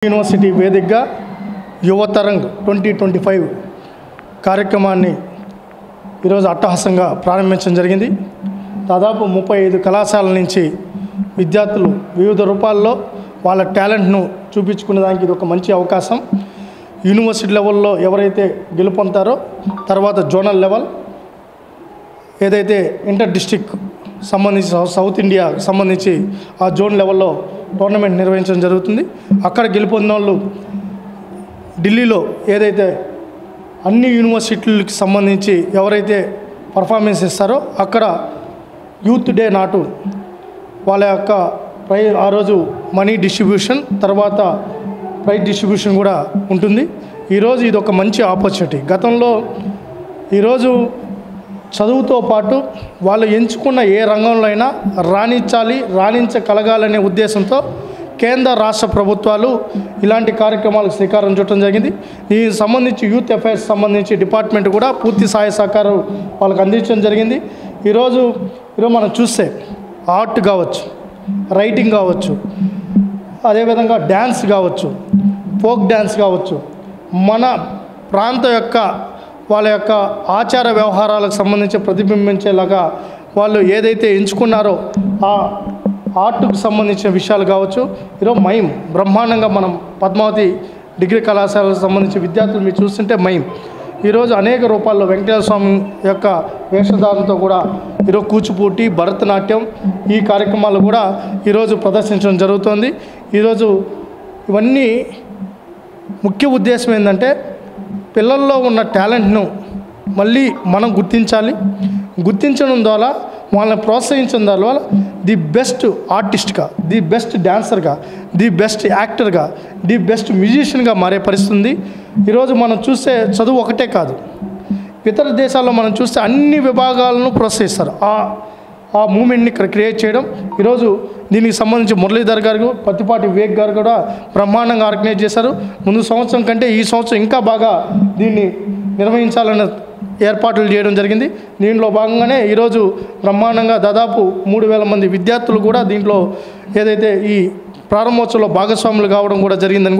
University వేదికగా యువతరంగ్ 2025 కార్యక్రమాన్ని ఈరోజు అట్టహాసంగా ప్రారంభించడం జరిగింది. దాదాపు 35 కళాశాలల నుంచి విద్యార్థులు వివిధ రూపాల్లో వాళ్ళ టాలెంట్ను చూపించుకునే దానికి ఇది ఒక మంచి అవకాశం. యూనివర్సిటీ లెవెల్లో ఎవరైతే గెలుపొందుతారో తర్వాత జోనల్ లెవెల్ ఏదైతే ఇంటర్ డిస్ట్రిక్ట్ సంబంధించి సౌత్ ఇండియా సంబంధించి ఆ జోన్ లెవెల్లో టోర్నమెంట్ నిర్వహించడం జరుగుతుంది. అక్కడ గెలుపొందిన వాళ్ళు ఢిల్లీలో ఏదైతే అన్ని యూనివర్సిటీలకు సంబంధించి ఎవరైతే పర్ఫార్మెన్స్ ఇస్తారో అక్కడ యూత్ డే నాటు వాళ్ళ యొక్క ఆ రోజు మనీ డిస్ట్రిబ్యూషన్ తర్వాత ప్రైజ్ డిస్ట్రిబ్యూషన్ కూడా ఉంటుంది. ఈరోజు ఇది ఒక మంచి ఆపర్చునిటీ. గతంలో ఈరోజు చదువుతో పాటు వాళ్ళు ఎంచుకున్న ఏ రంగంలో అయినా రాణించగలగాలనే ఉద్దేశంతో కేంద్ర రాష్ట్ర ప్రభుత్వాలు ఇలాంటి కార్యక్రమాలకు శ్రీకారం చుట్టడం జరిగింది. దీనికి సంబంధించి యూత్ అఫైర్స్ సంబంధించి డిపార్ట్మెంట్ కూడా పూర్తి సహాయ సహకారం వాళ్ళకి అందించడం జరిగింది. ఈరోజు మనం చూస్తే ఆర్ట్ కావచ్చు, రైటింగ్ కావచ్చు, అదేవిధంగా డ్యాన్స్ కావచ్చు, ఫోక్ డ్యాన్స్ కావచ్చు, మన ప్రాంతం యొక్క వాళ్ళ యొక్క ఆచార వ్యవహారాలకు సంబంధించి ప్రతిబింబించేలాగా వాళ్ళు ఏదైతే ఎంచుకున్నారో ఆ ఆర్ట్కు సంబంధించిన విషయాలు కావచ్చు. ఈరోజు మైమ్ బ్రహ్మాండంగా మనం పద్మావతి డిగ్రీ కళాశాలకు సంబంధించి విద్యార్థులు మీరు చూస్తుంటే మైమ్ ఈరోజు అనేక రూపాల్లో వెంకటేశ్వర స్వామి యొక్క వేషధారణతో కూడా ఈరోజు కూచిపూటి, భరతనాట్యం ఈ కార్యక్రమాలు కూడా ఈరోజు ప్రదర్శించడం జరుగుతుంది. ఈరోజు ఇవన్నీ ముఖ్య ఉద్దేశం ఏంటంటే పిల్లల్లో ఉన్న టాలెంట్ను మళ్ళీ మనం గుర్తించడం ద్వారా వాళ్ళని ప్రోత్సహించడం ద్వారా ది బెస్ట్ ఆర్టిస్ట్గా, ది బెస్ట్ డ్యాన్సర్గా, ది బెస్ట్ యాక్టర్గా, ది బెస్ట్ మ్యూజిషియన్గా మారే పరిస్థితి ఉంది. ఈరోజు మనం చూస్తే చదువు ఒకటే కాదు, ఇతర దేశాల్లో మనం చూస్తే అన్ని విభాగాలను ప్రోత్సహిస్తారు. ఆ మూమెంట్ని ఇక్కడ క్రియేట్ చేయడం. ఈరోజు దీనికి సంబంధించి మురళీధర్ గారు, పత్తిపాటి వివేక్ గారు కూడా బ్రహ్మాండంగా ఆర్గనైజ్ చేశారు. ముందు సంవత్సరం కంటే ఈ సంవత్సరం ఇంకా బాగా దీన్ని నిర్వహించాలన్న ఏర్పాట్లు చేయడం జరిగింది. దీంట్లో భాగంగానే ఈరోజు బ్రహ్మాండంగా దాదాపు 3000 మంది విద్యార్థులు కూడా దీంట్లో ఏదైతే ఈ ప్రారంభోత్సవంలో భాగస్వాములు కావడం కూడా జరిగిందని